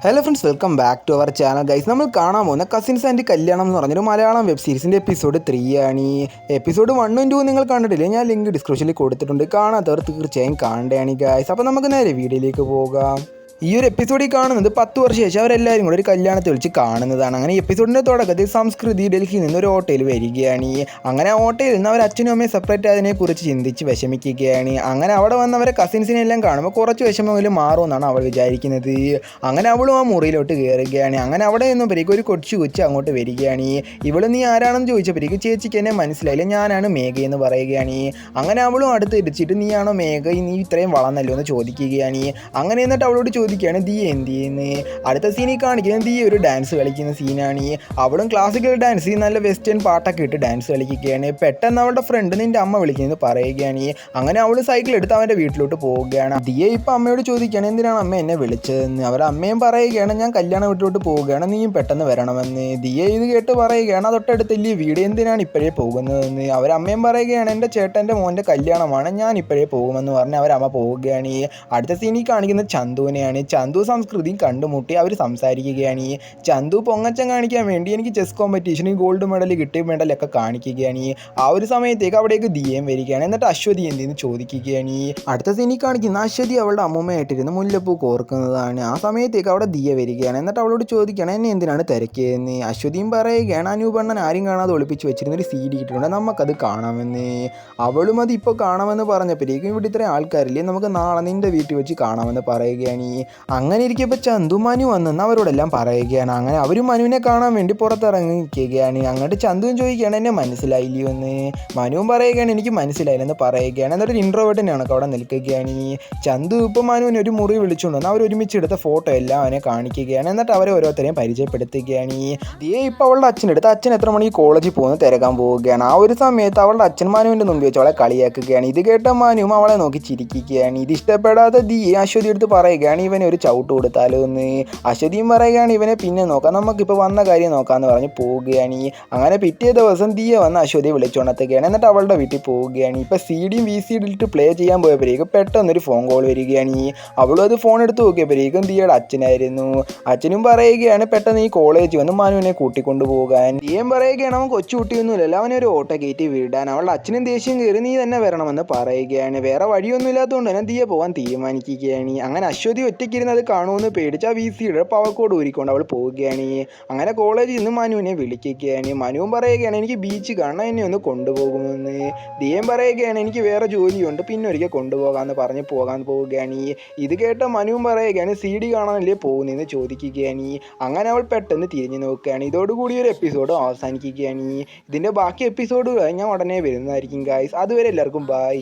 Hello friends, welcome back to our channel guys. നമ്മൾ കാണാൻ പോകുന്ന കസിൻസ് ആൻഡ് കല്യാണം എന്ന് പറഞ്ഞൊരു മലയാളം വെബ് സീരീസിൻ്റെ എപ്പിസോഡ് 3 ആണ്. എപ്പിസോഡ് 1ഉം 2ഉം നിങ്ങൾ കണ്ടിട്ടില്ലേ? ഞാൻ ലിങ്ക് ഡിസ്ക്രിപ്ഷനിൽ കൊടുത്തിട്ടുണ്ട്. കാണാത്തവർ തീർച്ചയായും കാണേണ്ടതാണ് ഗൈസ്. അപ്പോൾ നമുക്ക് നേരെ വീഡിയോയിലേക്ക് പോകാം. ഈ ഒരു എപ്പിസോഡിൽ കാണുന്നത് 10 വർഷം ശേഷം അവരെല്ലാവരും കൂടെ ഒരു കല്യാണത്തെ വിളിച്ച് കാണുന്നതാണ്. അങ്ങനെ എപ്പിസോഡിൻ്റെ തുടക്കത്തിൽ സംസ്കൃതി ഡൽഹിയിൽ നിന്ന് ഒരു ഓട്ടോയിൽ വരികയാണ്. അങ്ങനെ ആ ഓട്ടോയിൽ നിന്ന് അവർ അച്ഛനും അമ്മയും സെപ്പറേറ്റ് ആയതിനെക്കുറിച്ച് ചിന്തിച്ച് വിഷമിക്കുകയാണ്. അങ്ങനെ അവിടെ വന്നവരെ കസിൻസിനെ എല്ലാം കാണുമ്പോൾ കുറച്ച് വിഷമമെങ്കിലും മാറുമെന്നാണ് അവൾ വിചാരിക്കുന്നത്. അങ്ങനെ അവളും ആ മുറിയിലോട്ട് കയറുകയാണ്. അങ്ങനെ അവിടെ നിന്നപ്പോഴേക്കും ഒരു കൊച്ചു അങ്ങോട്ട് വരികയാണ്. ഇവള് നീ ആരാണെന്ന് ചോദിച്ചപ്പോഴേക്കും ചേച്ചിക്ക് എന്നെ മനസ്സിലായില്ല, ഞാനാണ് മേഘ എന്ന് പറയുകയാണ്. അങ്ങനെ അവളും അടുത്ത് ഇടിച്ചിട്ട് നീയാണോ മേഘ, നീ ഇത്രയും വളർന്നല്ലോ എന്ന് ചോദിക്കുകയാണ്. അങ്ങനെ എന്നിട്ട് അവളോട് ചോദിക്കുകയാണ് ദിയ എന്ത് ചെയ്യുന്നത്. അടുത്ത സീനിൽ കാണിക്കുന്നത് ദിയ ഒരു ഡാൻസ് കളിക്കുന്ന സീനാണ്. അവളും ക്ലാസിക്കൽ ഡാൻസ് നല്ല വെസ്റ്റേൺ പാട്ടൊക്കെ ഇട്ട് ഡാൻസ് കളിക്കുകയാണ്. പെട്ടെന്ന് അവളുടെ ഫ്രണ്ട് നിൻ്റെ അമ്മ വിളിക്കുന്നത് പറയുകയാണ്. അങ്ങനെ അവൾ സൈക്കിൾ എടുത്ത് അവൻ്റെ വീട്ടിലോട്ട് പോവുകയാണ്. ദിയ ഇപ്പം അമ്മയോട് ചോദിക്കുകയാണ് എന്തിനാണ് അമ്മ എന്നെ വിളിച്ചതെന്ന്. അവർ അമ്മയും പറയുകയാണ് ഞാൻ കല്യാണം വീട്ടിലോട്ട് പോവുകയാണ്, നീയും പെട്ടെന്ന് വരണമെന്ന്. ദിയ ഇത് കേട്ട് പറയുകയാണ് തൊട്ടടുത്തല്ലേ വീട്, എന്തിനാണ് ഇപ്പോഴേ പോകുന്നതെന്ന്. അവരമ്മയും പറയുകയാണ് എൻ്റെ ചേട്ടൻ്റെ മോൻ്റെ കല്യാണമാണ്, ഞാൻ ഇപ്പോഴേ പോകുമെന്ന് പറഞ്ഞ് അവരമ്മ പോവുകയാണ്. അടുത്ത സീനിൽ കാണിക്കുന്നത് ചന്തുവിനെയാണ്. ചന്തു സംസ്കൃതിയും കണ്ടുമുട്ടി അവർ സംസാരിക്കുകയാണ്. ചന്തു പൊങ്ങച്ചം കാണിക്കാൻ വേണ്ടി എനിക്ക് ചെസ് കോമ്പറ്റീഷനിൽ ഗോൾഡ് മെഡൽ കിട്ടിയ മെഡലൊക്കെ കാണിക്കുകയാണ്. ആ ഒരു സമയത്തേക്ക് അവിടേക്ക് ദിയയും വരികയാണ്. എന്നിട്ട് അശ്വതി എന്തെന്ന് ചോദിക്കുകയാണ്. അടുത്ത സീനിൽ കാണിക്കുന്ന അശ്വതി അവളുടെ അമ്മൂമ്മയായിട്ടിരുന്ന് മുല്ലപ്പൂ കോർക്കുന്നതാണ്. ആ സമയത്തേക്ക് അവിടെ ദിയ വരികയാണ്. എന്നിട്ട് അവളോട് ചോദിക്കുകയാണ് എന്നെ എന്തിനാണ് തിരക്കിയതെന്ന്. അശ്വതിയും പറയുകയാണ് അനൂപണ്ണൻ ആരും കാണാതെ ഒളിപ്പിച്ച് വെച്ചിരുന്നൊരു CD കിട്ടിയിട്ടുണ്ട്, നമുക്കത് കാണാമെന്ന്. അവളും അത് ഇപ്പോൾ കാണാമെന്ന് പറഞ്ഞപ്പോഴേക്കും ഇവിടെ ഇത്രയും ആൾക്കാരില്ലേ, നമുക്ക് നാളെ നിൻ്റെ വീട്ടിൽ വെച്ച് കാണാമെന്ന് പറയുകയാണ്. അങ്ങനെ ഇരിക്കുമ്പോൾ ചന്തു മനു വന്നെന്ന് അവരോടെല്ലാം പറയുകയാണ്. അങ്ങനെ അവരും മനുവിനെ കാണാൻ വേണ്ടി പുറത്തിറങ്ങി നിൽക്കുകയാണ്. അങ്ങോട്ട് ചന്തുവും ചോദിക്കുകയാണ് എന്നെ മനസ്സിലായില്ലയോ എന്ന്. മനുവും പറയുകയാണ് എനിക്ക് മനസ്സിലായില്ലെന്ന് പറയുകയാണ്. എന്നിട്ട് ഇൻട്രോവേർട്ടിനാണ് അവിടെ നിൽക്കുകയാണ്. ചന്തു ഇപ്പോൾ മനുവിനെ ഒരു മുറി വിളിച്ചുകൊണ്ട് വന്ന് അവർ ഒരുമിച്ചെടുത്ത ഫോട്ടോ എല്ലാം അവനെ കാണിക്കുകയാണ്. എന്നിട്ട് അവരെ ഓരോരുത്തരെയും പരിചയപ്പെടുത്തുകയാണ്. ദിയെ ഇപ്പോൾ അവളുടെ അച്ഛനെടുത്ത് അച്ഛൻ എത്ര മണിക്ക് കോളേജിൽ പോകുന്നത് തിരക്കാൻ പോവുകയാണ്. ആ ഒരു സമയത്ത് അവളുടെ അച്ഛൻ മനുവിൻ്റെ മുമ്പിൽ വെച്ച് അവളെ കളിയാക്കുകയാണ്. ഇത് കേട്ട മനുവും അവളെ നോക്കി ചിരിക്കുകയാണ്. ഇത് ഇഷ്ടപ്പെടാത്ത ദിയെ അശ്വതി എടുത്ത് പറയുകയാണ് ഇവനെ ഒരു ചവിട്ട് കൊടുത്താലോ എന്ന്. അശ്വതിയും പറയുകയാണ് ഇവനെ പിന്നെ നോക്കാം, നമുക്കിപ്പോൾ വന്ന കാര്യം നോക്കാമെന്ന് പറഞ്ഞ് പോവുകയാണ്. അങ്ങനെ പിറ്റേ ദിവസം ദിയ വന്ന് അശ്വതിയെ വിളിച്ചുണർത്തുകയാണ്. എന്നിട്ട് അവളുടെ വീട്ടിൽ പോവുകയാണ്. ഇപ്പോൾ CD VCD ഇട്ട് പ്ലേ ചെയ്യാൻ പോയപ്പോഴേക്കും പെട്ടെന്നൊരു ഫോൺ കോൾ വരികയാണ്. അവളും അത് ഫോൺ എടുത്ത് നോക്കിയപ്പോഴേക്കും ദിയയുടെ അച്ഛനായിരുന്നു. അച്ഛനും പറയുകയാണ് പെട്ടെന്ന് ഈ കോളേജ് വന്ന് മനുവിനെ കൂട്ടിക്കൊണ്ടു പോകാൻ. ദിയയും പറയുകയാണ് അവൻ കൊച്ചുകുട്ടിയൊന്നുമില്ലല്ലോ, അവനെ ഒരു ഓട്ടോ കയറ്റി വിടാൻ. അവളുടെ അച്ഛനും ദേഷ്യം കയറി നീ തന്നെ വരണമെന്ന് പറയുകയാണ്. വേറെ വഴിയൊന്നും ഇല്ലാത്തതുകൊണ്ട് തന്നെ ദിയ പോകാൻ തീരുമാനിക്കുകയാണ്. അങ്ങനെ അശ്വതി ഒറ്റയ്ക്കിരുന്ന് അത് കാണുമെന്ന് പേടിച്ച് ആ VCD പവർ കോഡ് ഊരിക്കൊണ്ട് അവൾ പോവുകയാണ്. അങ്ങനെ കോളേജിൽ നിന്ന് മനുവിനെ വിളിക്കുകയാണ്. മനുവും പറയുകയാണ് എനിക്ക് ബീച്ച് കാണാൻ എന്നെ ഒന്ന് കൊണ്ടുപോകുമെന്ന്. ദിയം പറയുകയാണ് എനിക്ക് വേറെ ജോലിയുണ്ട്, പിന്നെ ഒരിക്കൽ കൊണ്ടുപോകാമെന്ന് പറഞ്ഞ് പോകാൻ പോവുകയാണ്. ഇത് കേട്ട മനുവും പറയുകയാണ് CD കാണാനല്ലേ പോകുന്നതെന്ന് ചോദിക്കുകയാണ്. അങ്ങനെ അവൾ പെട്ടെന്ന് തിരിഞ്ഞു നോക്കുകയാണ്. ഇതോടുകൂടി ഒരു എപ്പിസോഡ് അവസാനിക്കുകയാണ്. ഇതിൻ്റെ ബാക്കി എപ്പിസോഡുകൾ ഞാൻ ഉടനെ വരുന്നതായിരിക്കും ഗായ്സ്. അതുവരെ എല്ലാവർക്കും ബൈ.